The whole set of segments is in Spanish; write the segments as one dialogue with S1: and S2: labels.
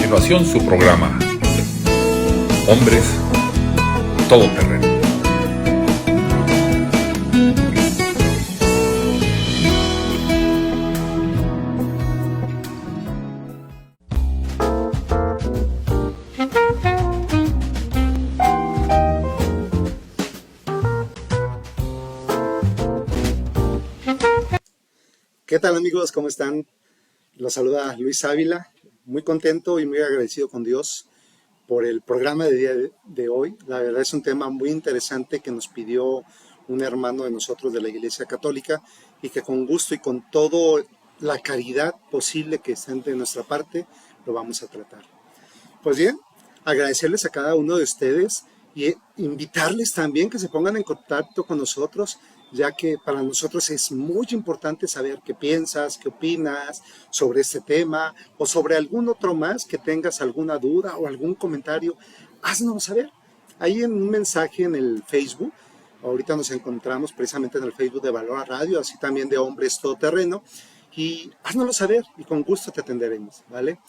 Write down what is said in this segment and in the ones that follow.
S1: continuación su programa Hombres Todoterreno.
S2: ¿Qué tal, amigos? ¿Cómo están? Los saluda Luis Ávila, muy contento y muy agradecido con Dios por el programa de día de hoy. La verdad es un tema muy interesante que nos pidió un hermano de nosotros de la Iglesia Católica y que con gusto y con toda la caridad posible que esté de nuestra parte lo vamos a tratar. Pues bien, agradecerles a cada uno de ustedes y invitarles también que se pongan en contacto con nosotros, ya que para nosotros es muy importante saber qué piensas, qué opinas sobre este tema o sobre algún otro más que tengas alguna duda o algún comentario, haznos saber. Ahí en un mensaje en el Facebook, ahorita nos encontramos precisamente en el Facebook de Valora Radio, así también de Hombres Todoterreno, y haznoslo saber y con gusto te atenderemos, ¿vale?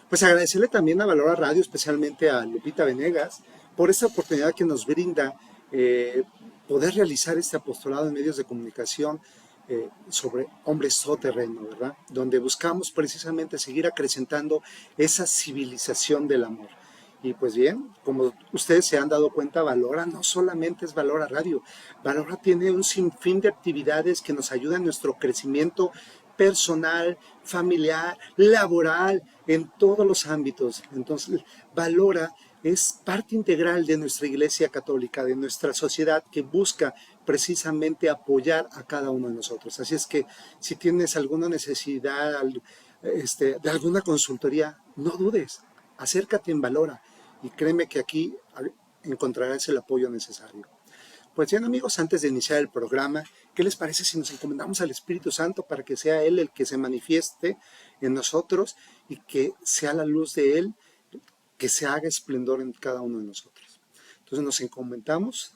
S2: Pues agradecerle también a Valora Radio, especialmente a Lupita Venegas, por esta oportunidad que nos brinda poder realizar este apostolado en medios de comunicación sobre hombres todoterreno, ¿verdad? Donde buscamos precisamente seguir acrecentando esa civilización del amor. Y pues bien, como ustedes se han dado cuenta, Valora no solamente es Valora Radio, Valora tiene un sinfín de actividades que nos ayudan en nuestro crecimiento personal, familiar, laboral, en todos los ámbitos. Entonces, Valora es parte integral de nuestra Iglesia Católica, de nuestra sociedad que busca precisamente apoyar a cada uno de nosotros. Así es que si tienes alguna necesidad de alguna consultoría, no dudes, acércate en Valora y créeme que aquí encontrarás el apoyo necesario. Pues bien, amigos, antes de iniciar el programa, ¿qué les parece si nos encomendamos al Espíritu Santo para que sea Él el que se manifieste en nosotros y que sea la luz de Él que se haga esplendor en cada uno de nosotros? Entonces nos encomendamos,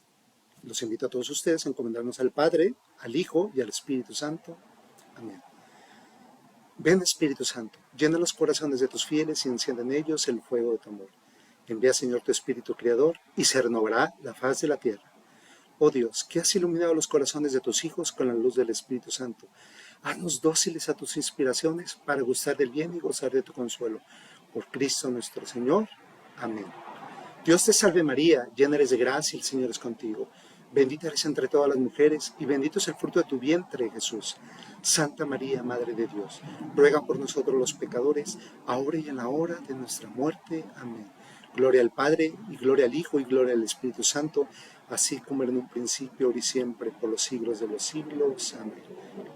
S2: los invito a todos ustedes a encomendarnos al Padre, al Hijo y al Espíritu Santo. Amén. Ven, Espíritu Santo, llena los corazones de tus fieles y enciende en ellos el fuego de tu amor. Envía, Señor, tu Espíritu Creador y se renovará la faz de la tierra. Oh Dios, que has iluminado los corazones de tus hijos con la luz del Espíritu Santo, haznos dóciles a tus inspiraciones para gustar del bien y gozar de tu consuelo. Por Cristo nuestro Señor. Amén. Dios te salve María, llena eres de gracia, el Señor es contigo. Bendita eres entre todas las mujeres y bendito es el fruto de tu vientre, Jesús. Santa María, Madre de Dios, ruega por nosotros los pecadores, ahora y en la hora de nuestra muerte. Amén. Gloria al Padre, y gloria al Hijo, y gloria al Espíritu Santo, así como era en un principio, ahora y siempre, por los siglos de los siglos. Amén.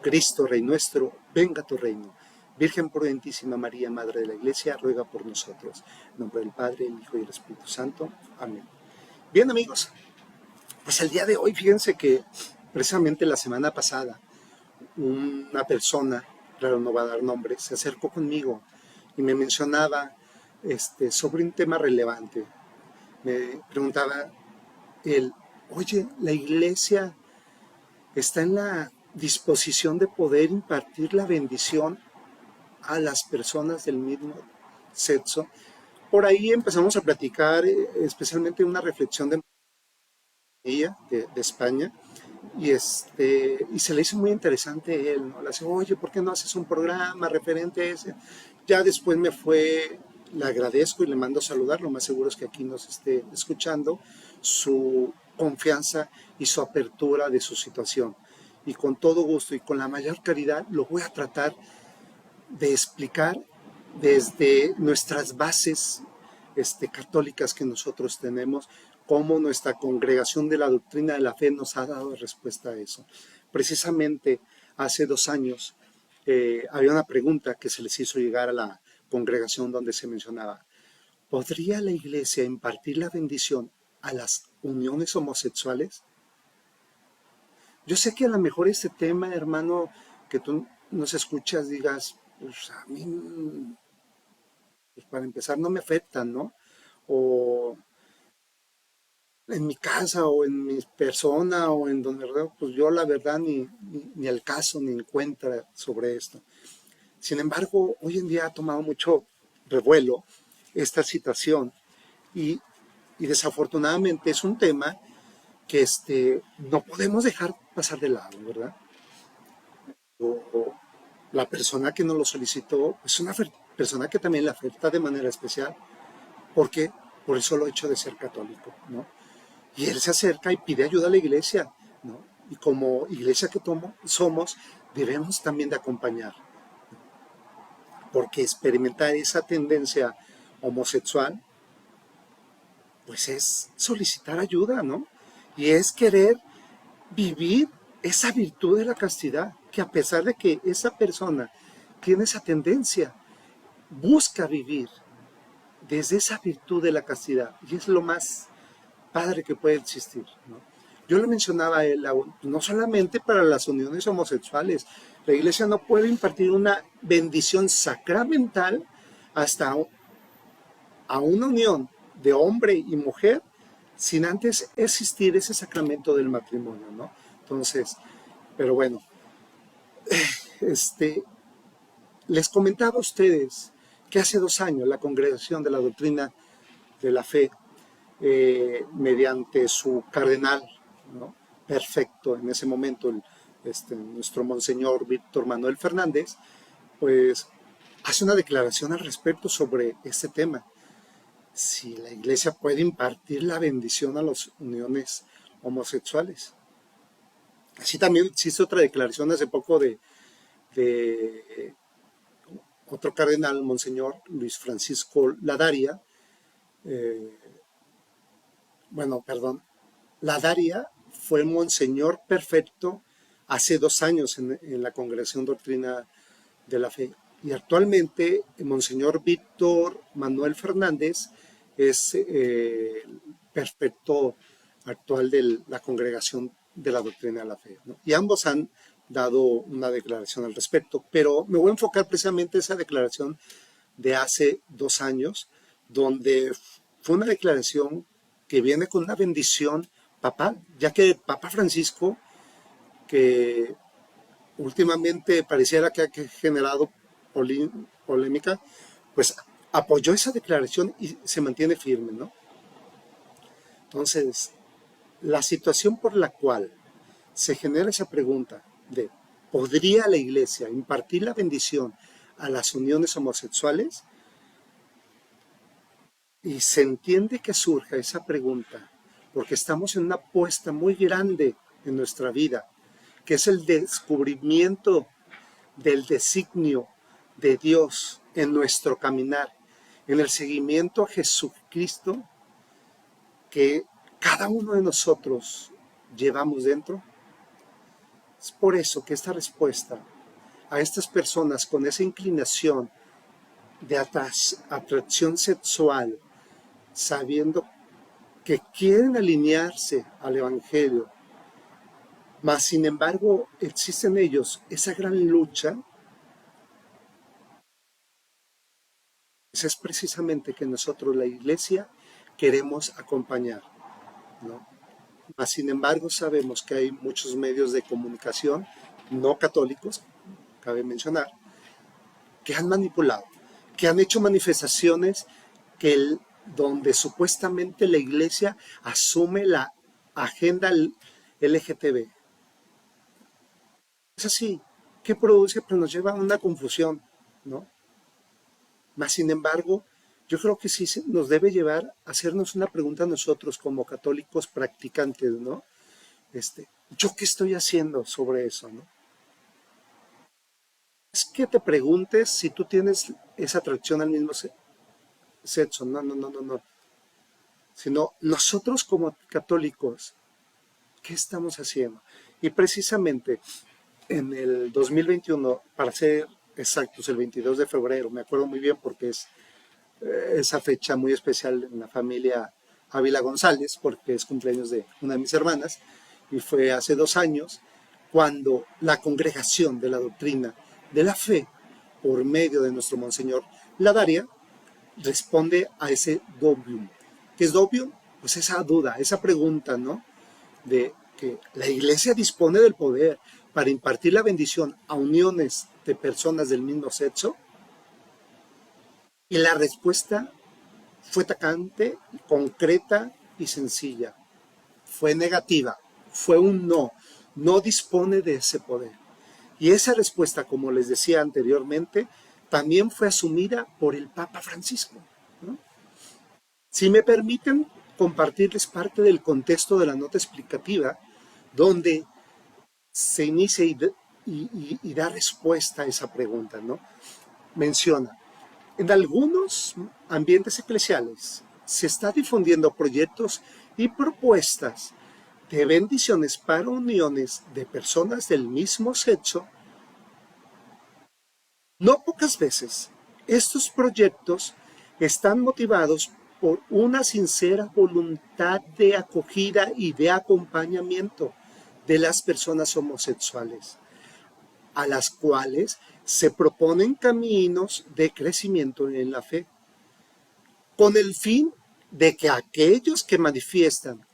S2: Cristo, Rey nuestro, venga a tu reino. Virgen prudentísima María, Madre de la Iglesia, ruega por nosotros. En nombre del Padre, el Hijo y el Espíritu Santo. Amén. Bien, amigos, pues el día de hoy, fíjense que precisamente la semana pasada, una persona, claro, no va a dar nombre, se acercó conmigo y me mencionaba sobre un tema relevante. Me preguntaba él, oye, la Iglesia está en la disposición de poder impartir la bendición a las personas del mismo sexo. Por ahí empezamos a platicar, especialmente una reflexión de ella, de España, y se le hizo muy interesante él, ¿no? Le dice, oye, ¿por qué no haces un programa referente a ese? Ya después le agradezco y le mando a saludar, lo más seguro es que aquí nos esté escuchando, su confianza y su apertura de su situación. Y con todo gusto y con la mayor caridad lo voy a tratar de explicar desde nuestras bases católicas que nosotros tenemos, cómo nuestra congregación de la doctrina de la fe nos ha dado respuesta a eso. Precisamente hace 2 años había una pregunta que se les hizo llegar a la congregación donde se mencionaba, ¿podría la Iglesia impartir la bendición a las uniones homosexuales? Yo sé que a lo mejor este tema, hermano, que tú nos escuchas, digas, pues a mí, pues para empezar, no me afectan, ¿no? O en mi casa, o en mi persona, o en donde, pues yo la verdad ni al caso, ni en cuenta sobre esto. Sin embargo, hoy en día ha tomado mucho revuelo esta situación y, desafortunadamente es un tema que no podemos dejar pasar de lado, ¿verdad? O la persona que nos lo solicitó es una persona que también le afecta de manera especial, porque por el solo hecho de ser católico, ¿no? Y él se acerca y pide ayuda a la iglesia, ¿no? Y como iglesia que somos, debemos también de acompañar, porque experimentar esa tendencia homosexual, pues es solicitar ayuda, ¿no? Y es querer vivir esa virtud de la castidad, que a pesar de que esa persona tiene esa tendencia, busca vivir desde esa virtud de la castidad, y es lo más padre que puede existir, ¿no? Yo le mencionaba a él, no solamente para las uniones homosexuales, la iglesia no puede impartir una bendición sacramental hasta a una unión de hombre y mujer sin antes existir ese sacramento del matrimonio, ¿no? Entonces, pero bueno, les comentaba a ustedes que hace 2 años la Congregación de la Doctrina de la Fe, mediante su cardenal, ¿no?, perfecto en ese momento, nuestro Monseñor Víctor Manuel Fernández, pues hace una declaración al respecto sobre este tema. Si la iglesia puede impartir la bendición a las uniones homosexuales. Así también existe otra declaración hace poco de otro cardenal, Monseñor Luis Francisco Ladaria. Ladaria fue Monseñor perfecto hace 2 años en la Congregación Doctrina de la Fe. Y actualmente Monseñor Víctor Manuel Fernández es perfecto actual de la Congregación de la Doctrina de la Fe, ¿no? Y ambos han dado una declaración al respecto, pero me voy a enfocar precisamente en esa declaración de hace 2 años, donde fue una declaración que viene con una bendición papal, ya que el Papa Francisco, que últimamente pareciera que ha generado polémica, pues apoyó esa declaración y se mantiene firme, ¿no? Entonces, la situación por la cual se genera esa pregunta de ¿podría la iglesia impartir la bendición a las uniones homosexuales? Y se entiende que surja esa pregunta porque estamos en una apuesta muy grande en nuestra vida, que es el descubrimiento del designio de Dios en nuestro caminar, en el seguimiento a Jesucristo que cada uno de nosotros llevamos dentro. Es por eso que esta respuesta a estas personas con esa inclinación de atracción sexual, sabiendo que quieren alinearse al Evangelio, mas sin embargo existe en ellos esa gran lucha, es precisamente que nosotros, la iglesia, queremos acompañar, ¿no? Mas sin embargo sabemos que hay muchos medios de comunicación no católicos, cabe mencionar, que han manipulado, que han hecho manifestaciones donde supuestamente la iglesia asume la agenda LGTB. Es así, ¿qué produce? Pues nos lleva a una confusión, ¿no? Mas sin embargo, yo creo que sí nos debe llevar a hacernos una pregunta a nosotros como católicos practicantes, ¿no? ¿Yo qué estoy haciendo sobre eso, no? Es que te preguntes si tú tienes esa atracción al mismo sexo, no. Sino nosotros como católicos, ¿qué estamos haciendo? Y precisamente en el 2021, para ser exactos, el 22 de febrero, me acuerdo muy bien porque es esa fecha muy especial en la familia Ávila González, porque es cumpleaños de una de mis hermanas, y fue hace 2 años cuando la Congregación de la Doctrina de la Fe, por medio de nuestro Monseñor Ladaria, responde a ese dovium. ¿Qué es dovium? Pues esa duda, esa pregunta, ¿no? De que la iglesia dispone del poder para impartir la bendición a uniones de personas del mismo sexo. Y la respuesta fue tajante, concreta y sencilla. Fue negativa, fue un no. No dispone de ese poder. Y esa respuesta, como les decía anteriormente, también fue asumida por el Papa Francisco, ¿no? Si me permiten compartirles parte del contexto de la nota explicativa, donde se inicia y da respuesta a esa pregunta, ¿no? Menciona, en algunos ambientes eclesiales se está difundiendo proyectos y propuestas de bendiciones para uniones de personas del mismo sexo. No pocas veces estos proyectos están motivados por una sincera voluntad de acogida y de acompañamiento de las personas homosexuales, a las cuales se proponen caminos de crecimiento en la fe, con el fin de que aquellos que manifiestan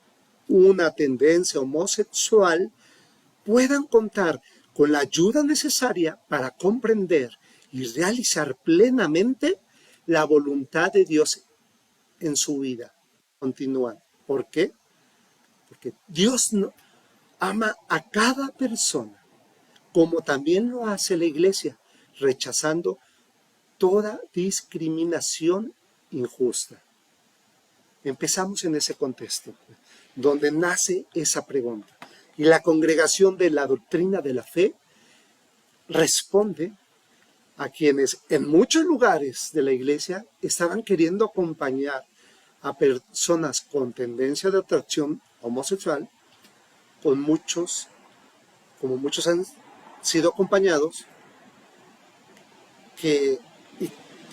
S2: una tendencia homosexual puedan contar con la ayuda necesaria para comprender y realizar plenamente la voluntad de Dios en su vida. Continúan. ¿Por qué? Porque Dios ama a cada persona, como también lo hace la Iglesia, rechazando toda discriminación injusta. Empezamos en ese contexto, donde nace esa pregunta. Y la congregación de la doctrina de la fe responde a quienes en muchos lugares de la iglesia estaban queriendo acompañar a personas con tendencia de atracción homosexual, como muchos han sido acompañados, y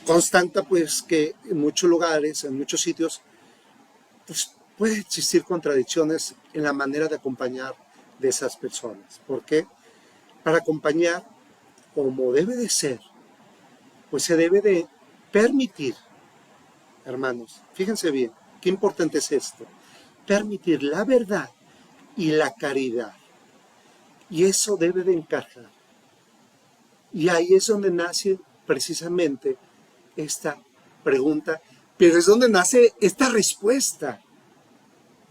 S2: constata pues que en muchos lugares, en muchos sitios, pues puede existir contradicciones en la manera de acompañar de esas personas. ¿Por qué? Para acompañar, como debe de ser, pues se debe de permitir, hermanos, fíjense bien, qué importante es esto, permitir la verdad y la caridad. Y eso debe de encajar. Y ahí es donde nace precisamente esta pregunta, pero es donde nace esta respuesta.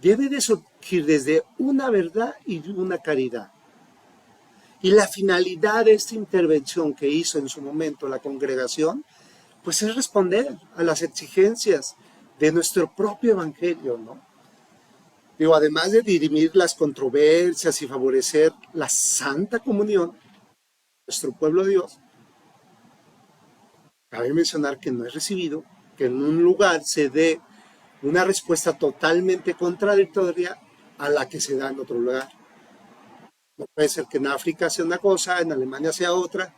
S2: Debe de surgir desde una verdad y una caridad. Y la finalidad de esta intervención que hizo en su momento la congregación, pues es responder a las exigencias de nuestro propio evangelio, ¿no? Digo, además de dirimir las controversias y favorecer la santa comunión de nuestro pueblo de Dios, cabe mencionar que no es recibido que en un lugar se dé una respuesta totalmente contradictoria a la que se da en otro lugar. No puede ser que en África sea una cosa, en Alemania sea otra,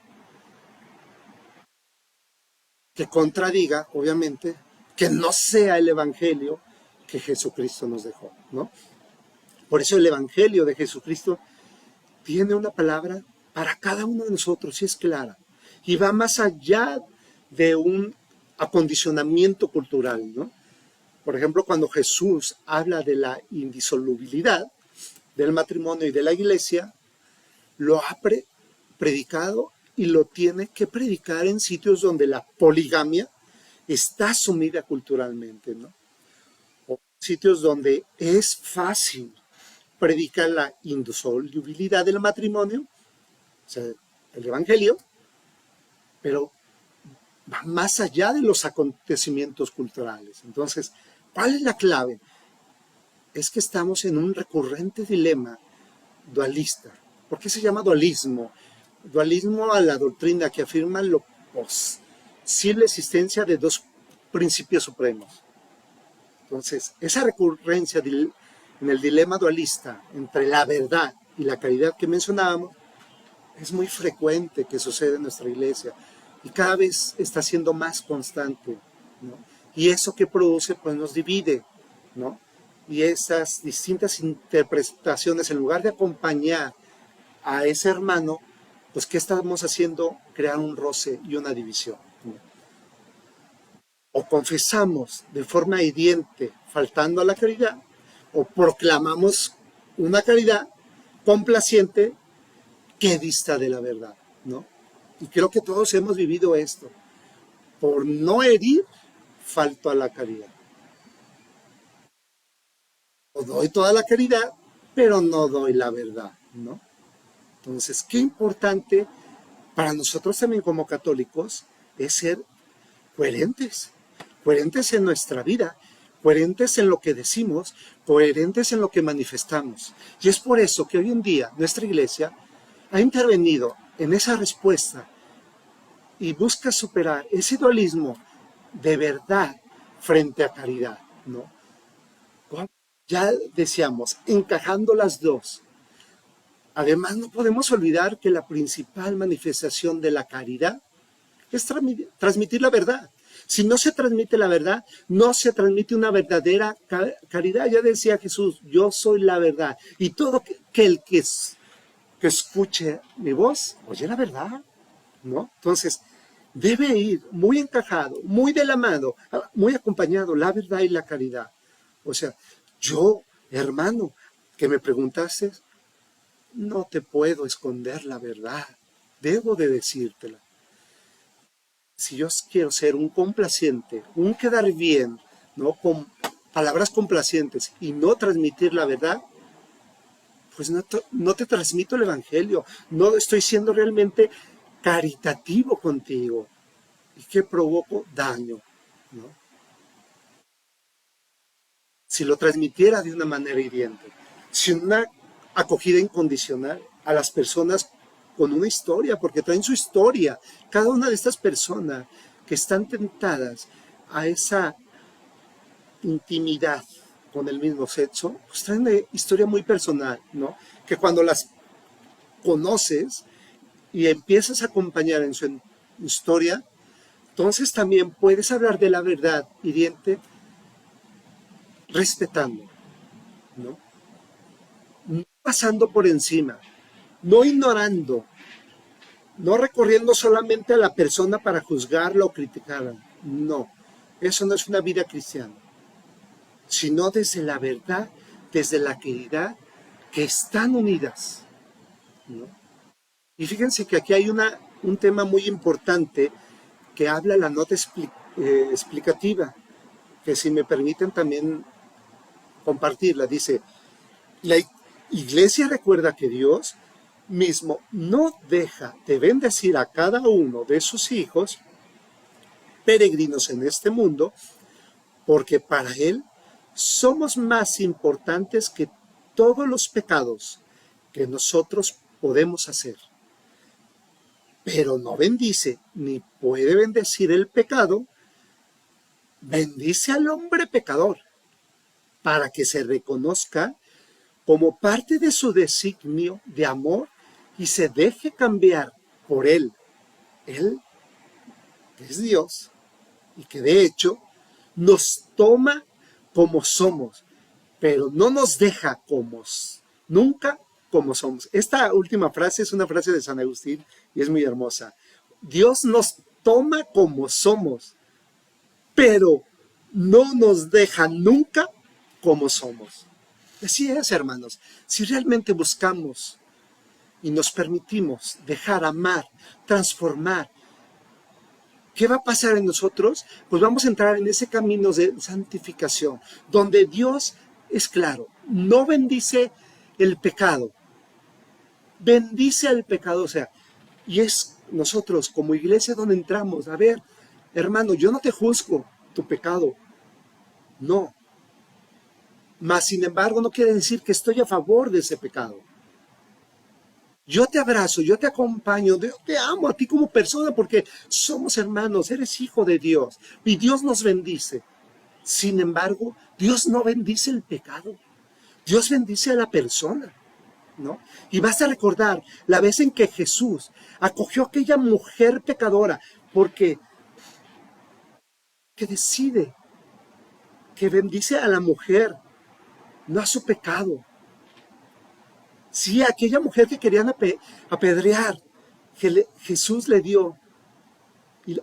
S2: que contradiga, obviamente, que no sea el evangelio que Jesucristo nos dejó, ¿no? Por eso el evangelio de Jesucristo tiene una palabra para cada uno de nosotros y es clara. Y va más allá de un acondicionamiento cultural, ¿no? Por ejemplo, cuando Jesús habla de la indisolubilidad del matrimonio y de la iglesia, lo ha predicado y lo tiene que predicar en sitios donde la poligamia está asumida culturalmente, ¿no? O sitios donde es fácil predicar la indisolubilidad del matrimonio, o sea, el evangelio, pero va más allá de los acontecimientos culturales. Entonces, ¿cuál es la clave? Es que estamos en un recurrente dilema dualista. ¿Por qué se llama dualismo? Dualismo a la doctrina que afirma la posible existencia de dos principios supremos. Entonces, esa recurrencia en el dilema dualista entre la verdad y la caridad que mencionábamos es muy frecuente que sucede en nuestra iglesia y cada vez está siendo más constante, ¿no? Y eso que produce pues nos divide, ¿no? Y esas distintas interpretaciones, en lugar de acompañar a ese hermano, pues ¿qué estamos haciendo? Crear un roce y una división, ¿no? O confesamos de forma hiriente, faltando a la caridad, o proclamamos una caridad complaciente que dista de la verdad, ¿no? Y creo que todos hemos vivido esto. Por no herir, falto a la caridad. doy toda la caridad, pero no doy la verdad, ¿no? Entonces, qué importante para nosotros también como católicos es ser coherentes, coherentes en nuestra vida, coherentes en lo que decimos, coherentes en lo que manifestamos. Y es por eso que hoy en día nuestra iglesia ha intervenido en esa respuesta y busca superar ese dualismo de verdad frente a caridad, ¿no? Ya decíamos, encajando las dos. Además, no podemos olvidar que la principal manifestación de la caridad es transmitir la verdad. Si no se transmite la verdad, no se transmite una verdadera caridad. Ya decía Jesús, yo soy la verdad. Y todo el que escuche mi voz, oye la verdad, ¿no? Entonces, debe ir muy encajado, muy de la mano, muy acompañado la verdad y la caridad. O sea, yo, hermano, que me preguntaste, no te puedo esconder la verdad, debo de decírtela. Si yo quiero ser un complaciente, un quedar bien, ¿no? Con palabras complacientes y no transmitir la verdad, pues no te transmito el evangelio, no estoy siendo realmente caritativo contigo y que provoco daño, ¿no? Si lo transmitiera de una manera hiriente, si una acogida incondicional a las personas con una historia, porque traen su historia, cada una de estas personas que están tentadas a esa intimidad con el mismo sexo, pues traen una historia muy personal, ¿no? Que cuando las conoces y empiezas a acompañar en su historia, entonces también puedes hablar de la verdad hiriente respetando, ¿no? No pasando por encima, no ignorando, no recorriendo solamente a la persona para juzgarla o criticarla. No, eso no es una vida cristiana, sino desde la verdad, desde la caridad, que están unidas, ¿no? Y fíjense que aquí hay un tema muy importante que habla la nota explicativa, que si me permiten también compartirla. Dice, la iglesia recuerda que Dios mismo no deja de bendecir a cada uno de sus hijos peregrinos en este mundo, porque para Él somos más importantes que todos los pecados que nosotros podemos hacer. Pero no bendice ni puede bendecir el pecado, bendice al hombre pecador para que se reconozca como parte de su designio de amor y se deje cambiar por Él. Él es Dios y que de hecho nos toma como somos, pero no nos deja nunca como somos. Esta última frase es una frase de San Agustín y es muy hermosa. Dios nos toma como somos, pero no nos deja nunca como somos. Así es, hermanos. Si realmente buscamos y nos permitimos dejar amar, transformar, ¿qué va a pasar en nosotros? Pues vamos a entrar en ese camino de santificación, donde Dios es claro, no bendice el pecado, bendice al pecado, o sea, y es nosotros como iglesia donde entramos, a ver, hermano, yo no te juzgo tu pecado, no, mas sin embargo no quiere decir que estoy a favor de ese pecado. Yo te abrazo, yo te acompaño, yo te amo a ti como persona porque somos hermanos, eres hijo de Dios y Dios nos bendice. Sin embargo, Dios no bendice el pecado, Dios bendice a la persona, ¿no? Y vas a recordar la vez en que Jesús acogió a aquella mujer pecadora porque que decide que bendice a la mujer, no a su pecado. Sí, aquella mujer que querían apedrear, que Jesús le dio,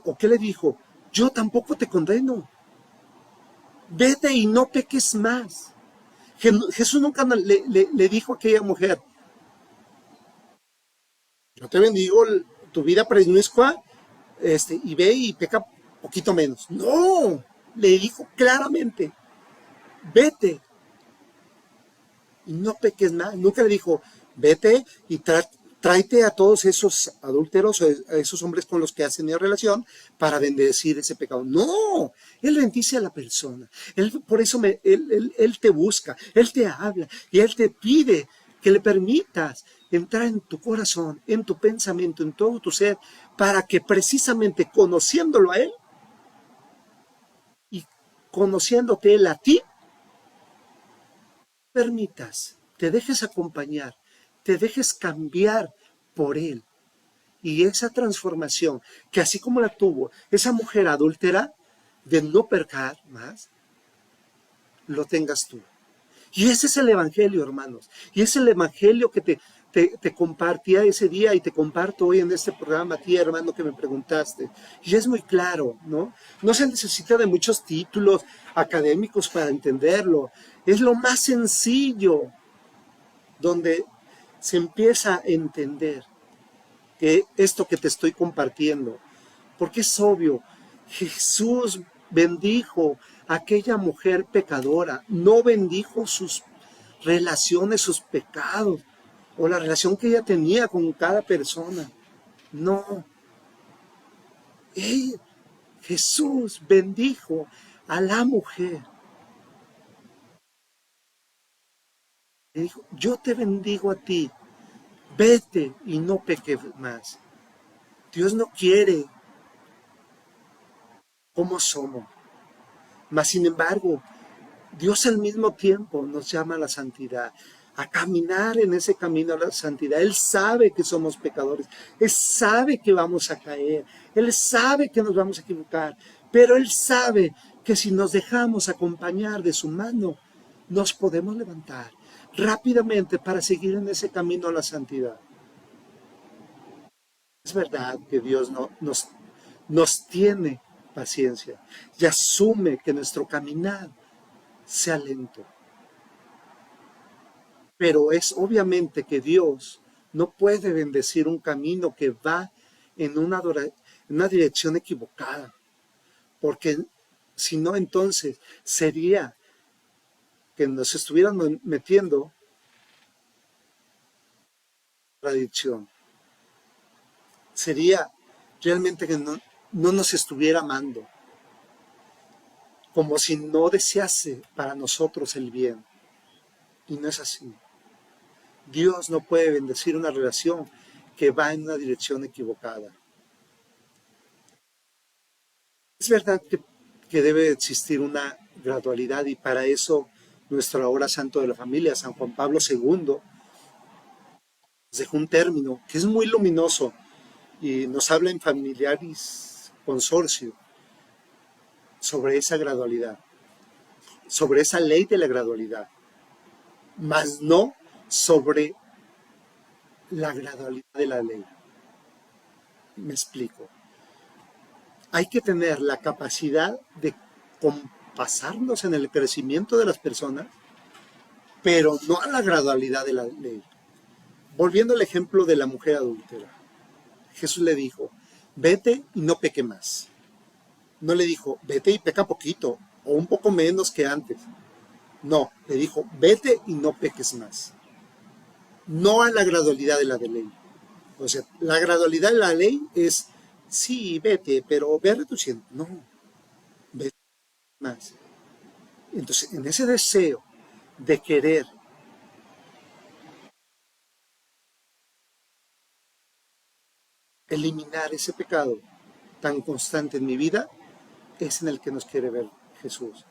S2: o que le dijo, yo tampoco te condeno, vete y no peques más. Jesús nunca le dijo a aquella mujer, yo te bendigo tu vida promiscua, y ve y peca poquito menos. No, le dijo claramente, vete y no peques más. Nunca le dijo, vete y tráete a todos esos adúlteros, a esos hombres con los que has tenido relación, para bendecir ese pecado. No, Él bendice a la persona. Por eso él te busca, Él te habla y Él te pide que le permitas entrar en tu corazón, en tu pensamiento, en todo tu ser, para que precisamente conociéndolo a Él y conociéndote Él a ti, permitas, te dejes acompañar, te dejes cambiar por Él. Y esa transformación, que así como la tuvo esa mujer adúltera, de no pecar más, lo tengas tú. Y ese es el evangelio, hermanos. Y es el evangelio que te compartía ese día y te comparto hoy en este programa a ti, hermano, que me preguntaste. Y es muy claro, ¿no? No se necesita de muchos títulos académicos para entenderlo. Es lo más sencillo, donde se empieza a entender que esto que te estoy compartiendo, porque es obvio, Jesús bendijo a aquella mujer pecadora, no bendijo sus relaciones, sus pecados, o la relación que ella tenía con cada persona. No, Jesús bendijo a la mujer. Le dijo, yo te bendigo a ti, vete y no peques más. Dios no quiere como somos, mas sin embargo, Dios al mismo tiempo nos llama a la santidad, a caminar en ese camino a la santidad. Él sabe que somos pecadores, Él sabe que vamos a caer, Él sabe que nos vamos a equivocar, pero Él sabe que si nos dejamos acompañar de su mano, nos podemos levantar rápidamente para seguir en ese camino a la santidad. Es verdad que Dios nos tiene paciencia y asume que nuestro caminar sea lento. Pero es obviamente que Dios no puede bendecir un camino que va en una dirección equivocada, porque si no, entonces sería que nos estuvieran metiendo la adicción. Sería realmente que no nos estuviera amando, como si no desease para nosotros el bien. Y no es así. Dios no puede bendecir una relación que va en una dirección equivocada. Es verdad que debe existir una gradualidad, y para eso nuestro ahora santo de la familia, San Juan Pablo II, nos dejó un término que es muy luminoso y nos habla en Familiaris Consortio sobre esa gradualidad, sobre esa ley de la gradualidad, mas no sobre la gradualidad de la ley. Me explico. Hay que tener la capacidad de compasarnos en el crecimiento de las personas, pero no a la gradualidad de la ley. Volviendo al ejemplo de la mujer adúltera, Jesús le dijo, vete y no peque más. No le dijo, vete y peca poquito, o un poco menos que antes. No, le dijo, vete y no peques más. No a la gradualidad de la ley. O sea, la gradualidad de la ley es, sí, vete, pero ve reduciendo. No, vete más. Entonces, en ese deseo de querer eliminar ese pecado tan constante en mi vida, es en el que nos quiere ver Jesús.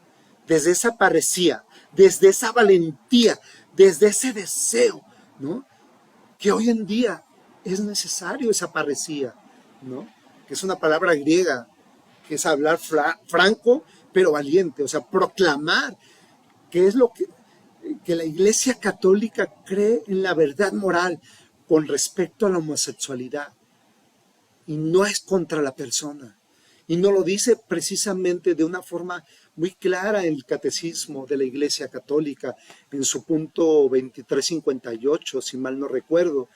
S2: Desde esa parecía, desde esa valentía, desde ese deseo, ¿no? Que hoy en día es necesario esa parecía, ¿no? Que es una palabra griega, que es hablar franco, pero valiente, o sea, proclamar que es lo que la Iglesia Católica cree en la verdad moral con respecto a la homosexualidad. Y no es contra la persona. Y no lo dice precisamente de una forma muy clara en el Catecismo de la Iglesia Católica, en su punto 2358, si mal no recuerdo,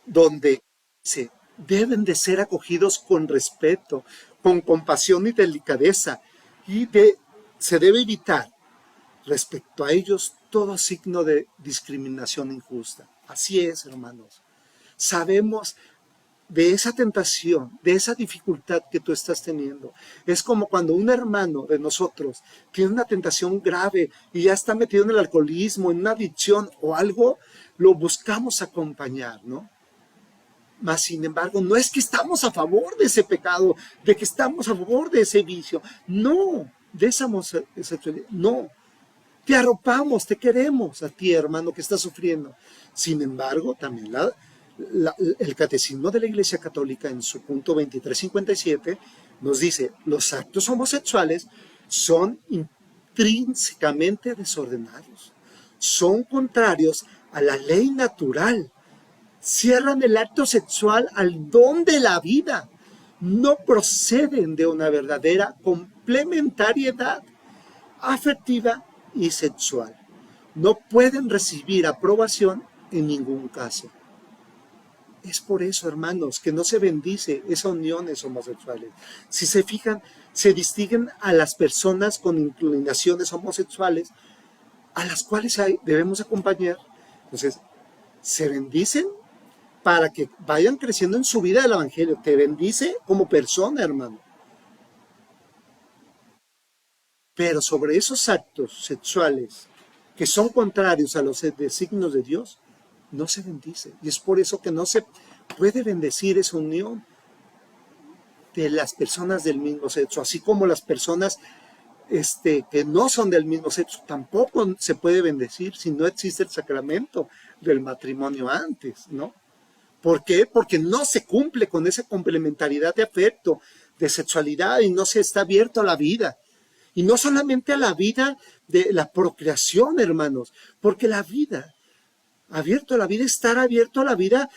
S2: donde dice, deben de ser acogidos con respeto, con compasión y delicadeza, y se debe evitar respecto a ellos todo signo de discriminación injusta. Así es, hermanos. Sabemos de esa tentación, de esa dificultad que tú estás teniendo. Es como cuando un hermano de nosotros tiene una tentación grave y ya está metido en el alcoholismo, en una adicción o algo, lo buscamos acompañar, ¿no? Mas, sin embargo, no es que estamos a favor de ese pecado, de que estamos a favor de ese vicio. No, de esa homosexualidad, no. Te arropamos, te queremos a ti, hermano, que estás sufriendo. Sin embargo, también el Catecismo de la Iglesia Católica, en su punto 2357, nos dice, los actos homosexuales son intrínsecamente desordenados, son contrarios a la ley natural, cierran el acto sexual al don de la vida, no proceden de una verdadera complementariedad afectiva y sexual. No pueden recibir aprobación en ningún caso. Es por eso, hermanos, que no se bendice esas uniones homosexuales. Si se fijan, se distinguen a las personas con inclinaciones homosexuales, a las cuales debemos acompañar. Entonces, se bendicen para que vayan creciendo en su vida del Evangelio. Te bendice como persona, hermano. Pero sobre esos actos sexuales que son contrarios a los designios de Dios, no se bendice. Y es por eso que no se puede bendecir esa unión de las personas del mismo sexo, así como las personas que no son del mismo sexo, tampoco se puede bendecir si no existe el sacramento del matrimonio antes, ¿no? ¿Por qué? Porque no se cumple con esa complementariedad de afecto, de sexualidad, y no se está abierto a la vida. Y no solamente a la vida de la procreación, hermanos, porque la vida, abierto a la vida, estar abierto a la vida,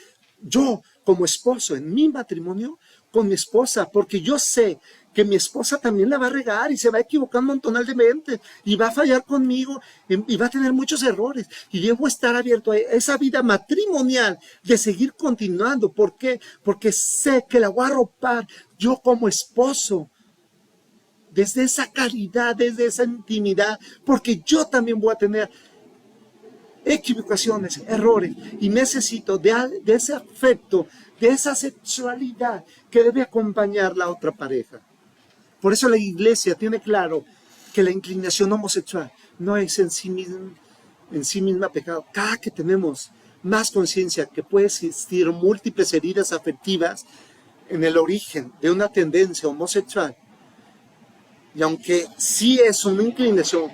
S2: yo como esposo en mi matrimonio con mi esposa, porque yo sé que mi esposa también la va a regar y se va a equivocar un montonal de veces y va a fallar conmigo y va a tener muchos errores. Y debo estar abierto a esa vida matrimonial de seguir continuando. ¿Por qué? Porque sé que la voy a arropar yo como esposo. Desde esa caridad, desde esa intimidad, porque yo también voy a tener equivocaciones, errores, y necesito de ese afecto, de esa sexualidad que debe acompañar la otra pareja. Por eso la Iglesia tiene claro que la inclinación homosexual no es en sí misma pecado. Cada que tenemos más conciencia que puede existir múltiples heridas afectivas en el origen de una tendencia homosexual, y aunque sí es una inclinación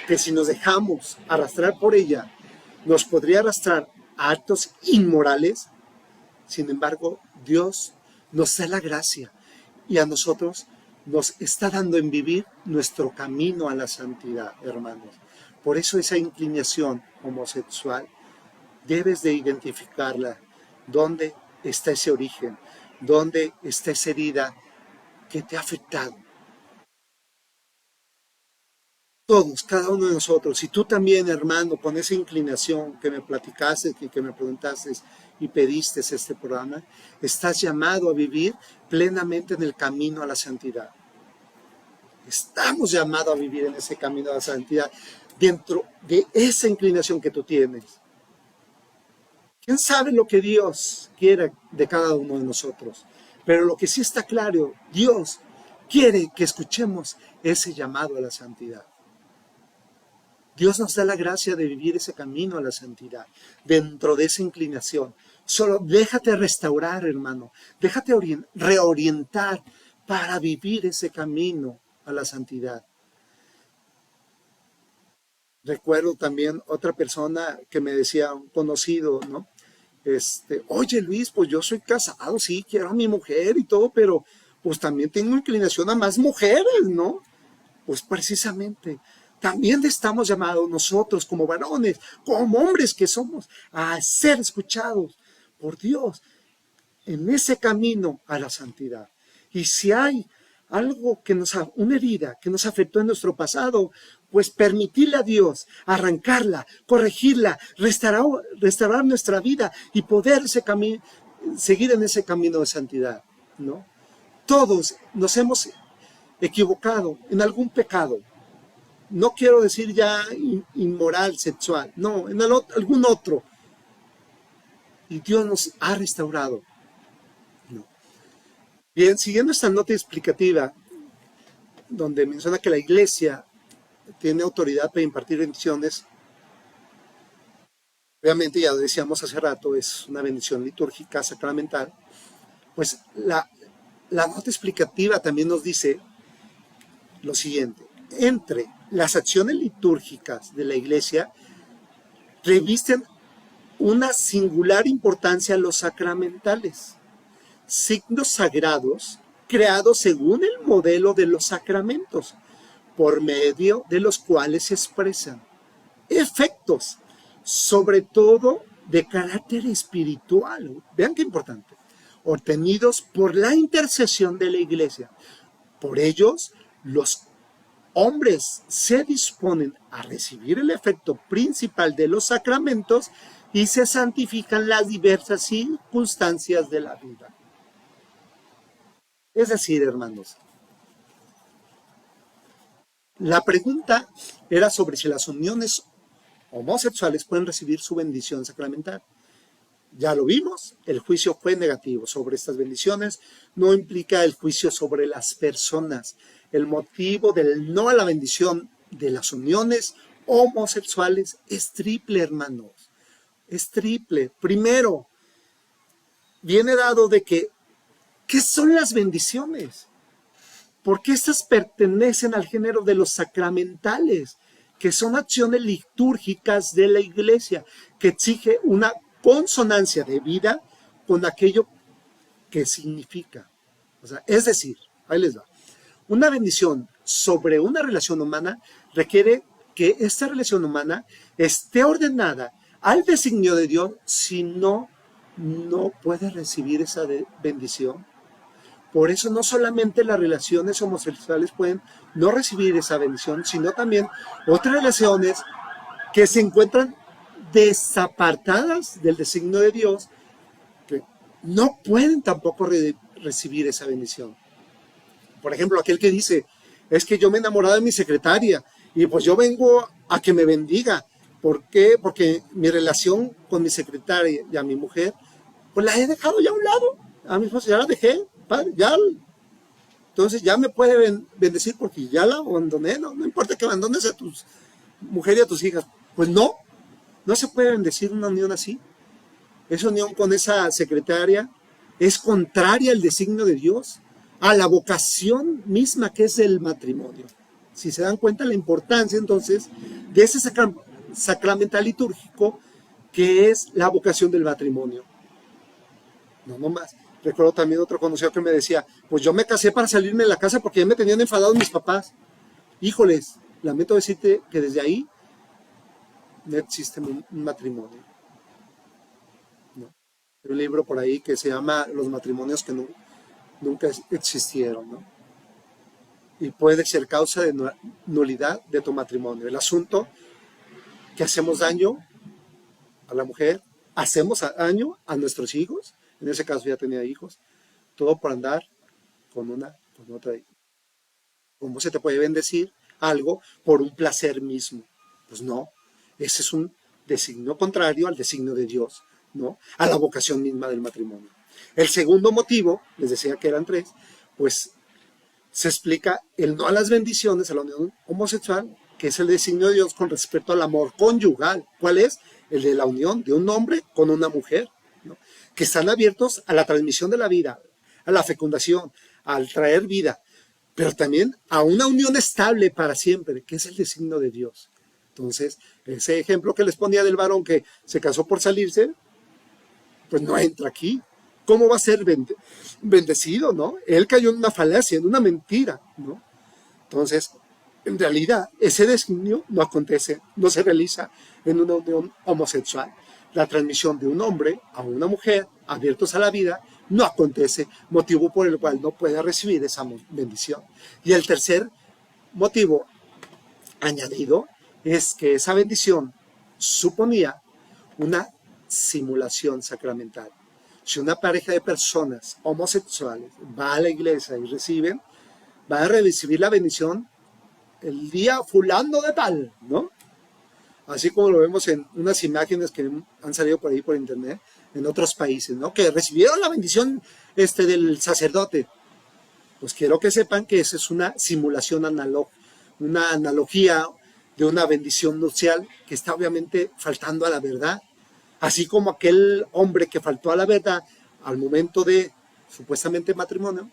S2: que si nos dejamos arrastrar por ella, nos podría arrastrar a actos inmorales, sin embargo, Dios nos da la gracia y a nosotros nos está dando en vivir nuestro camino a la santidad, hermanos. Por eso esa inclinación homosexual, debes de identificarla. ¿Dónde está ese origen? ¿Dónde está esa herida que te ha afectado? Todos, cada uno de nosotros, y tú también, hermano, con esa inclinación que me platicaste, que me preguntaste y pediste este programa, estás llamado a vivir plenamente en el camino a la santidad. Estamos llamados a vivir en ese camino a la santidad, dentro de esa inclinación que tú tienes. ¿Quién sabe lo que Dios quiere de cada uno de nosotros? Pero lo que sí está claro, Dios quiere que escuchemos ese llamado a la santidad. Dios nos da la gracia de vivir ese camino a la santidad, dentro de esa inclinación. Solo déjate restaurar, hermano. Déjate reorientar para vivir ese camino a la santidad. Recuerdo también otra persona que me decía, un conocido, ¿no? Oye Luis, pues yo soy casado, sí, quiero a mi mujer y todo, pero pues también tengo inclinación a más mujeres, ¿no? Pues precisamente, también estamos llamados nosotros como varones, como hombres que somos, a ser escuchados por Dios en ese camino a la santidad. Y si hay algo una herida que nos afectó en nuestro pasado, pues permitirle a Dios arrancarla, corregirla, restaurar nuestra vida y poder seguir en ese camino de santidad, ¿no? Todos nos hemos equivocado en algún pecado. no quiero decir ya inmoral, sexual, no, en algún otro. Y Dios nos ha restaurado. No. Bien, siguiendo esta nota explicativa, donde menciona que la iglesia tiene autoridad para impartir bendiciones, obviamente ya lo decíamos hace rato, es una bendición litúrgica, sacramental, pues la nota explicativa también nos dice lo siguiente: entre las acciones litúrgicas de la iglesia revisten una singular importancia los sacramentales, signos sagrados creados según el modelo de los sacramentos, por medio de los cuales se expresan efectos, sobre todo de carácter espiritual. Vean qué importante, obtenidos por la intercesión de la iglesia. Por ellos, los hombres se disponen a recibir el efecto principal de los sacramentos y se santifican las diversas circunstancias de la vida. Es decir, hermanos, la pregunta era sobre si las uniones homosexuales pueden recibir su bendición sacramental. Ya lo vimos, el juicio fue negativo sobre estas bendiciones, no implica el juicio sobre las personas. El motivo del no a la bendición de las uniones homosexuales es triple, hermanos. Es triple. Primero, viene dado de que, ¿qué son las bendiciones? Porque estas pertenecen al género de los sacramentales, que son acciones litúrgicas de la iglesia, que exige una consonancia de vida con aquello que significa. O sea, es decir, ahí les va. Una bendición sobre una relación humana requiere que esta relación humana esté ordenada al designio de Dios, si no, no puede recibir esa bendición. Por eso no solamente las relaciones homosexuales pueden no recibir esa bendición, sino también otras relaciones que se encuentran desapartadas del designio de Dios, que no pueden tampoco recibir esa bendición. Por ejemplo, aquel que dice, es que yo me he enamorado de mi secretaria y pues yo vengo a que me bendiga. ¿Por qué? Porque mi relación con mi secretaria y a mi mujer, pues la he dejado ya a un lado. A mi esposa ya la dejé, padre, ya. Entonces ya me puede bendecir porque ya la abandoné. No importa que abandones a tu mujer y a tus hijas. Pues no se puede bendecir una unión así. Esa unión con esa secretaria es contraria al designio de Dios, a la vocación misma que es el matrimonio. Si se dan cuenta la importancia entonces de ese sacramental litúrgico que es la vocación del matrimonio. No más. Recuerdo también otro conocido que me decía, pues yo me casé para salirme de la casa porque ya me tenían enfadados mis papás. Híjoles, lamento decirte que desde ahí no existe un matrimonio. No. Hay un libro por ahí que se llama Los matrimonios que nunca existieron, ¿no? Y puede ser causa de nulidad de tu matrimonio. El asunto que hacemos daño a la mujer, hacemos daño a nuestros hijos, en ese caso ya tenía hijos, todo por andar con otra. ¿Cómo se te puede bendecir algo por un placer mismo? Pues no, ese es un designio contrario al designio de Dios, ¿no? A la vocación misma del matrimonio. El segundo motivo, les decía que eran tres, pues se explica el no a las bendiciones, a la unión homosexual, que es el designio de Dios con respecto al amor conyugal. ¿Cuál es? El de la unión de un hombre con una mujer, ¿no? Que están abiertos a la transmisión de la vida, a la fecundación, al traer vida, pero también a una unión estable para siempre, que es el designio de Dios. Entonces, ese ejemplo que les ponía del varón que se casó por salirse, pues no entra aquí. ¿Cómo va a ser bendecido, no? Él cayó en una falacia, en una mentira, ¿no? Entonces, en realidad, ese designio no acontece, no se realiza en una unión homosexual. La transmisión de un hombre a una mujer, abiertos a la vida, no acontece, motivo por el cual no puede recibir esa bendición. Y el tercer motivo añadido es que esa bendición suponía una simulación sacramental. Si una pareja de personas homosexuales va a la iglesia y va a recibir la bendición, el día fulano de tal, ¿no? Así como lo vemos en unas imágenes que han salido por ahí por internet, en otros países, ¿no? Que recibieron la bendición del sacerdote. Pues quiero que sepan que esa es una simulación una analogía de una bendición nupcial que está obviamente faltando a la verdad. Así como aquel hombre que faltó a la verdad al momento de supuestamente matrimonio,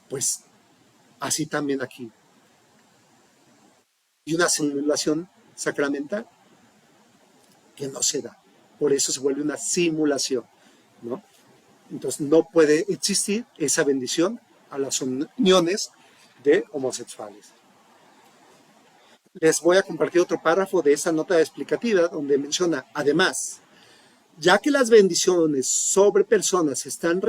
S2: pues así también aquí. Y una simulación sacramental que no se da. Por eso se vuelve una simulación, ¿no? Entonces no puede existir esa bendición a las uniones de homosexuales. Les voy a compartir otro párrafo de esa nota explicativa donde menciona, además, ya que las bendiciones sobre personas están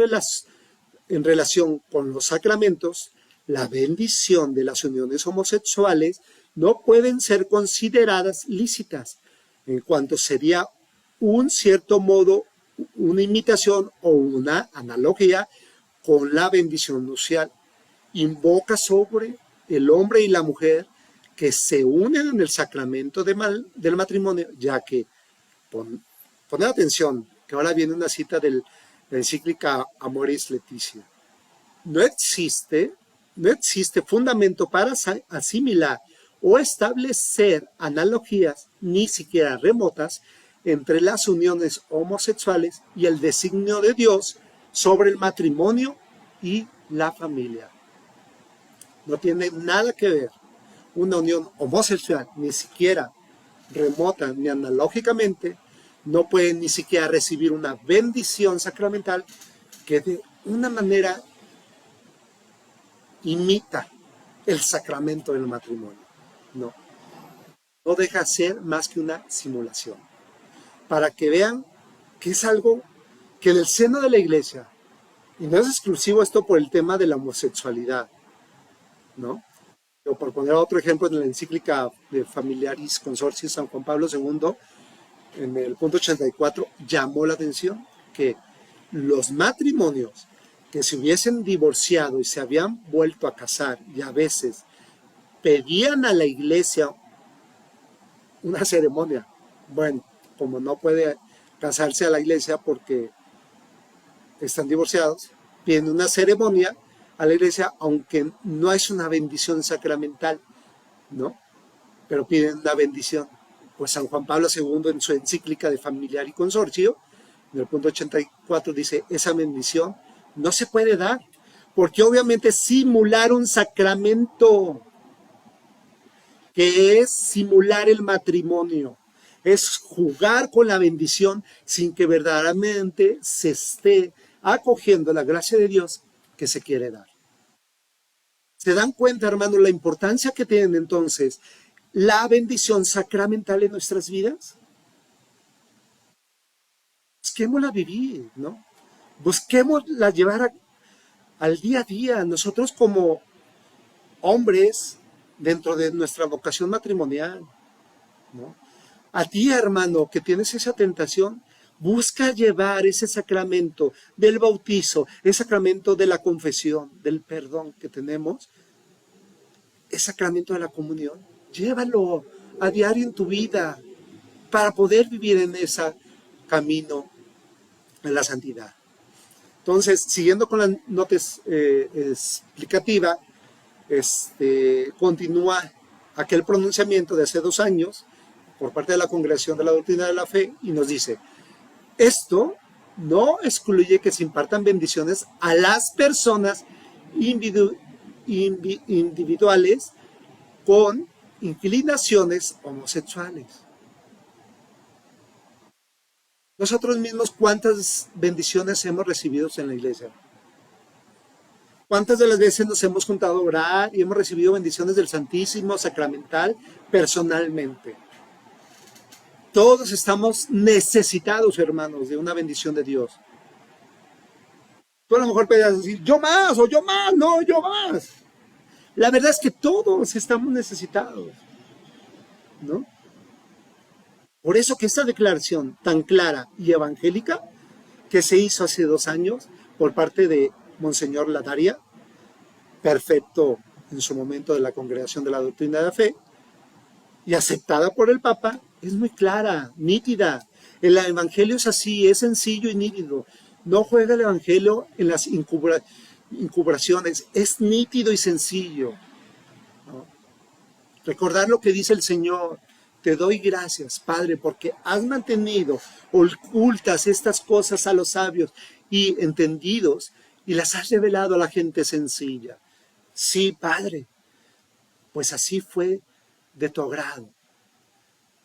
S2: en relación con los sacramentos, la bendición de las uniones homosexuales no pueden ser consideradas lícitas, en cuanto sería un cierto modo una imitación o una analogía con la bendición nupcial. Invoca sobre el hombre y la mujer que se unen en el sacramento del matrimonio, ya que, poner atención, que ahora viene una cita de la encíclica Amoris Laetitia, no existe fundamento para asimilar o establecer analogías, ni siquiera remotas, entre las uniones homosexuales y el designio de Dios sobre el matrimonio y la familia. No tiene nada que ver una unión homosexual, ni siquiera remota ni analógicamente, no puede ni siquiera recibir una bendición sacramental que de una manera imita el sacramento del matrimonio. No deja ser más que una simulación. Para que vean que es algo que en el seno de la iglesia, y no es exclusivo esto por el tema de la homosexualidad, ¿no? Pero por poner otro ejemplo, en la encíclica de Familiaris Consortii San Juan Pablo II, en el punto 84, llamó la atención que los matrimonios que se hubiesen divorciado y se habían vuelto a casar y a veces pedían a la iglesia una ceremonia. Bueno, como no puede casarse a la iglesia porque están divorciados, piden una ceremonia a la iglesia, aunque no es una bendición sacramental, ¿no? Pero piden una bendición. Pues San Juan Pablo II en su encíclica de Familiar y Consorcio, en el punto 84 dice, esa bendición no se puede dar, porque obviamente simular un sacramento, que es simular el matrimonio, es jugar con la bendición sin que verdaderamente se esté acogiendo la gracia de Dios que se quiere dar. ¿Se dan cuenta, hermanos, la importancia que tiene entonces la bendición sacramental en nuestras vidas? Busquémosla vivir, ¿no? Busquémosla llevar al día a día. Nosotros como hombres, dentro de nuestra vocación matrimonial, ¿no? A ti, hermano, que tienes esa tentación, busca llevar ese sacramento del bautizo, el sacramento de la confesión, del perdón que tenemos, el sacramento de la comunión. Llévalo a diario en tu vida para poder vivir en ese camino de la santidad. Entonces, siguiendo con la nota explicativa, continúa aquel pronunciamiento de hace 2 años por parte de la Congregación de la Doctrina de la Fe y nos dice, esto no excluye que se impartan bendiciones a las personas individuales con inclinaciones homosexuales. Nosotros mismos, ¿cuántas bendiciones hemos recibido en la iglesia? ¿Cuántas de las veces nos hemos juntado a orar y hemos recibido bendiciones del Santísimo Sacramental personalmente? Todos estamos necesitados, hermanos, de una bendición de Dios. Tú a lo mejor podrías decir, yo más, o yo más, no, yo más. La verdad es que todos estamos necesitados, ¿no? Por eso que esta declaración tan clara y evangélica que se hizo hace 2 años por parte de Monseñor Ladaria, perfecto en su momento de la Congregación de la Doctrina de la Fe y aceptada por el Papa, es muy clara, nítida. El Evangelio es así, es sencillo y nítido. No juega el Evangelio en las incubraciones, es nítido y sencillo, ¿no? Recordar lo que dice el Señor: te doy gracias, Padre, porque has mantenido ocultas estas cosas a los sabios y entendidos y las has revelado a la gente sencilla. Sí, Padre, pues así fue de tu agrado.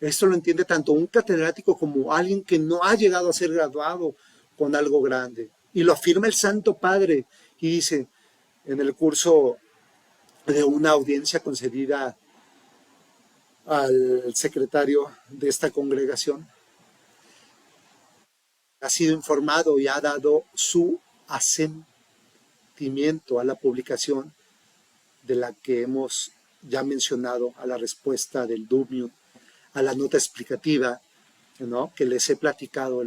S2: Esto lo entiende tanto un catedrático como alguien que no ha llegado a ser graduado con algo grande. Y lo afirma el Santo Padre y dice en el curso de una audiencia concedida al secretario de esta congregación: ha sido informado y ha dado su asentimiento a la publicación de la que hemos ya mencionado, a la respuesta del Dumium, a la nota explicativa, ¿no?, que les he platicado,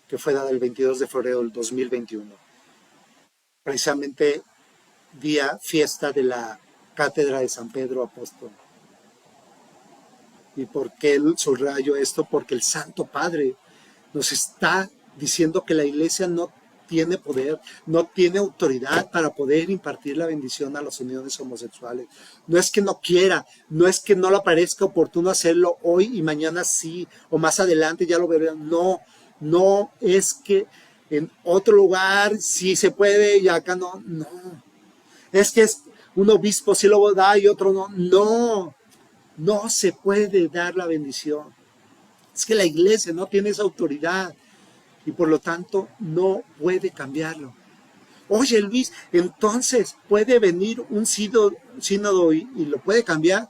S2: que fue dada el 22 de febrero del 2021, precisamente fiesta de la Cátedra de San Pedro Apóstol. ¿Y por qué subrayo esto? Porque el Santo Padre nos está diciendo que la Iglesia no tiene poder, no tiene autoridad para poder impartir la bendición a las uniones homosexuales. No es que no quiera, no es que no le parezca oportuno hacerlo hoy y mañana sí, o más adelante ya lo verán. No, no es que en otro lugar sí se puede y acá no. No, es que es un obispo sí lo da y otro no. No, no se puede dar la bendición. Es que la Iglesia no tiene esa autoridad y por lo tanto no puede cambiarlo. Oye, Luis, entonces puede venir un sínodo y lo puede cambiar.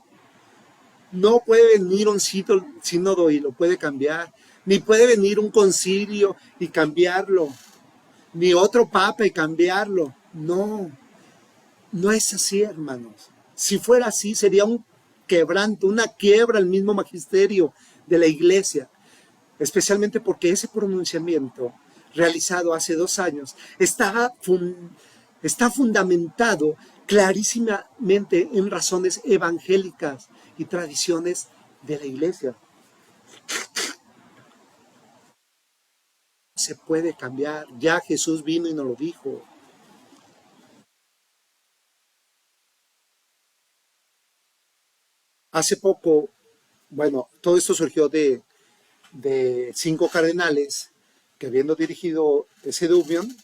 S2: No puede venir un sínodo y lo puede cambiar. Ni puede venir un concilio y cambiarlo. Ni otro papa y cambiarlo. No, no es así, hermanos. Si fuera así, sería un quebranto, una quiebra al mismo magisterio de la Iglesia. Especialmente porque ese pronunciamiento realizado hace 2 años está fundamentado clarísimamente en razones evangélicas y tradiciones de la Iglesia. Se puede cambiar, ya Jesús vino y nos lo dijo. Hace poco, bueno, todo esto surgió de 5 cardenales que, habiendo dirigido ese Dumium,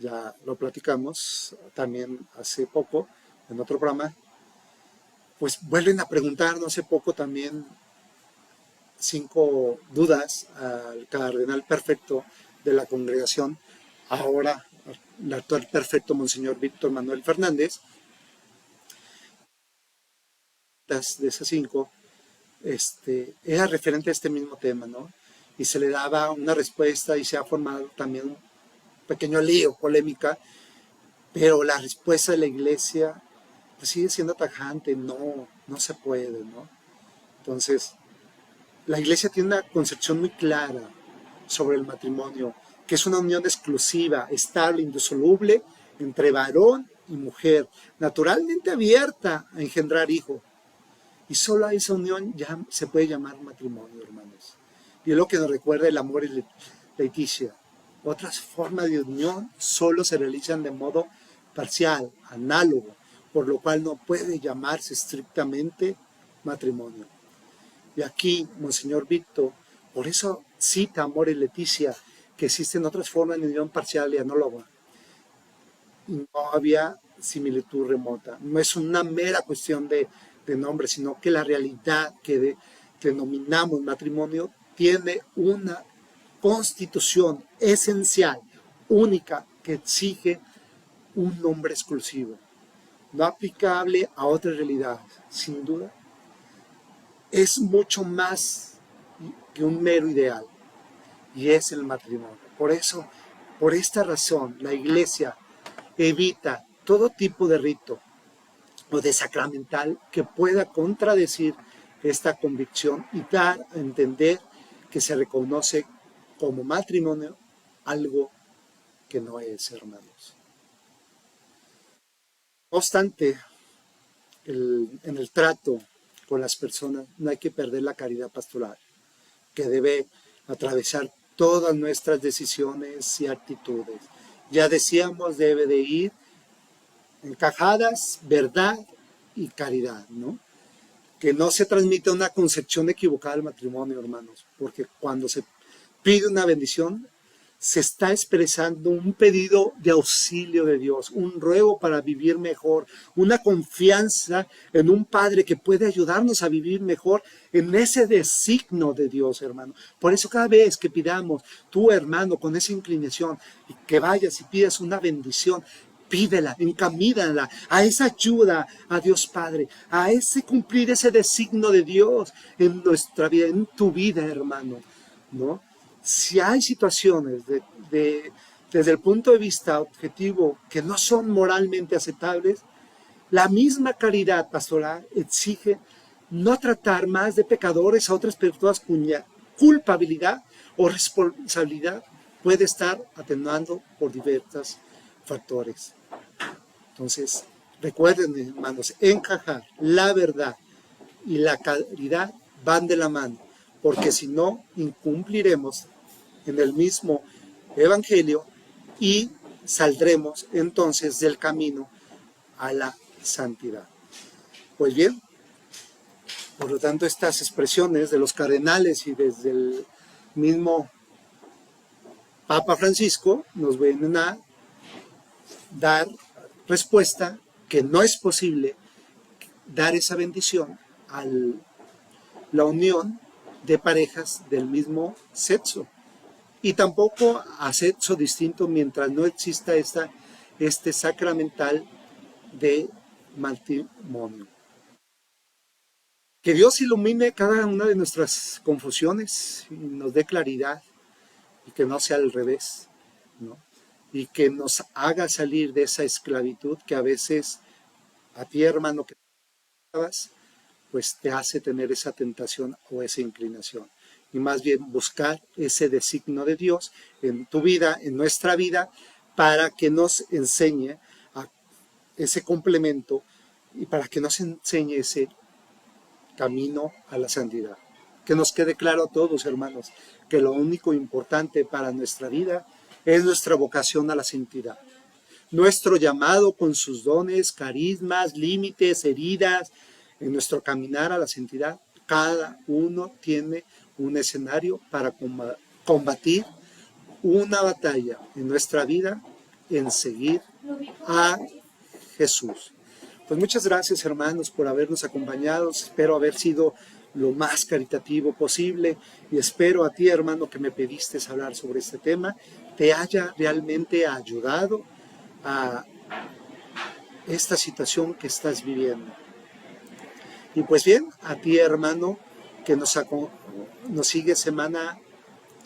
S2: ya lo platicamos también hace poco en otro programa, pues vuelven a preguntar, no hace poco también, 5 dudas al cardenal perfecto de la congregación, ahora el actual perfecto Monseñor Víctor Manuel Fernández. De esas 5 era referente a este mismo tema, ¿no? Y se le daba una respuesta y se ha formado también un pequeño lío, polémica, pero la respuesta de la Iglesia pues sigue siendo tajante: no, no se puede, ¿no? Entonces, la Iglesia tiene una concepción muy clara sobre el matrimonio, que es una unión exclusiva, estable, indisoluble entre varón y mujer, naturalmente abierta a engendrar hijos. Y solo a esa unión ya se puede llamar matrimonio, hermanos. Y es lo que nos recuerda el Amor y Leticia. Otras formas de unión solo se realizan de modo parcial, análogo, por lo cual no puede llamarse estrictamente matrimonio. Y aquí, Monseñor Víctor, por eso cita Amor y Leticia, que existen otras formas de unión parcial y análoga. Y no había similitud remota. No es una mera cuestión de nombre, sino que la realidad que denominamos matrimonio tiene una constitución esencial, única, que exige un nombre exclusivo, no aplicable a otras realidades. Sin duda, es mucho más que un mero ideal, y es el matrimonio. Por eso, por esta razón, la Iglesia evita todo tipo de rito o de sacramental que pueda contradecir esta convicción y dar a entender que se reconoce como matrimonio algo que no es, hermanos. No obstante, en el trato con las personas, no hay que perder la caridad pastoral, que debe atravesar todas nuestras decisiones y actitudes. Ya decíamos, debe de ir encajadas, verdad y caridad, ¿no? Que no se transmita una concepción equivocada del matrimonio, hermanos, porque cuando se pide una bendición, se está expresando un pedido de auxilio de Dios, un ruego para vivir mejor, una confianza en un Padre que puede ayudarnos a vivir mejor en ese designio de Dios, hermano. Por eso cada vez que pidamos, tú, hermano, con esa inclinación, y que vayas y pidas una bendición, pídela, encamínala a esa ayuda a Dios Padre, a ese cumplir ese designio de Dios en nuestra vida, en tu vida, hermano, ¿no? Si hay situaciones desde el punto de vista objetivo que no son moralmente aceptables, la misma caridad pastoral exige no tratar más de pecadores a otras personas cuya culpabilidad o responsabilidad puede estar atenuando por diversos factores. Entonces, recuerden, hermanos, encajar la verdad y la caridad van de la mano, porque si no, incumpliremos en el mismo evangelio y saldremos entonces del camino a la santidad. Pues bien, por lo tanto, estas expresiones de los cardenales y desde el mismo Papa Francisco nos vienen a dar respuesta que no es posible dar esa bendición a la unión de parejas del mismo sexo y tampoco a sexo distinto mientras no exista este sacramental de matrimonio. Que Dios ilumine cada una de nuestras confusiones y nos dé claridad y que no sea al revés, ¿no? Y que nos haga salir de esa esclavitud que a veces a ti, hermano, que pues te hace tener esa tentación o esa inclinación. Y más bien buscar ese designio de Dios en tu vida, en nuestra vida, para que nos enseñe ese complemento y para que nos enseñe ese camino a la santidad. Que nos quede claro a todos, hermanos, que lo único importante para nuestra vida es nuestra vocación a la santidad. Nuestro llamado con sus dones, carismas, límites, heridas, en nuestro caminar a la santidad, cada uno tiene un escenario para combatir una batalla en nuestra vida en seguir a Jesús. Pues muchas gracias, hermanos, por habernos acompañado. Espero haber sido lo más caritativo posible y espero a ti, hermano, que me pediste hablar sobre este tema, te haya realmente ayudado a esta situación que estás viviendo. Y pues bien, a ti, hermano, que nos sigue semana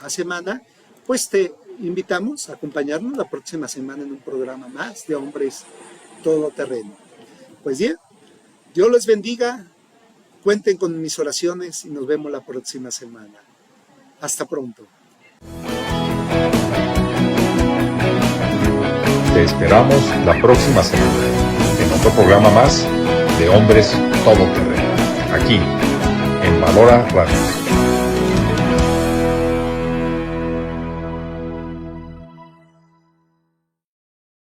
S2: a semana, pues te invitamos a acompañarnos la próxima semana en un programa más de Hombres Todoterreno. Pues bien, Dios les bendiga, cuenten con mis oraciones y nos vemos la próxima semana. Hasta pronto.
S1: Te esperamos la próxima semana en otro programa más de Hombres Todoterreno, aquí en Valora Radio.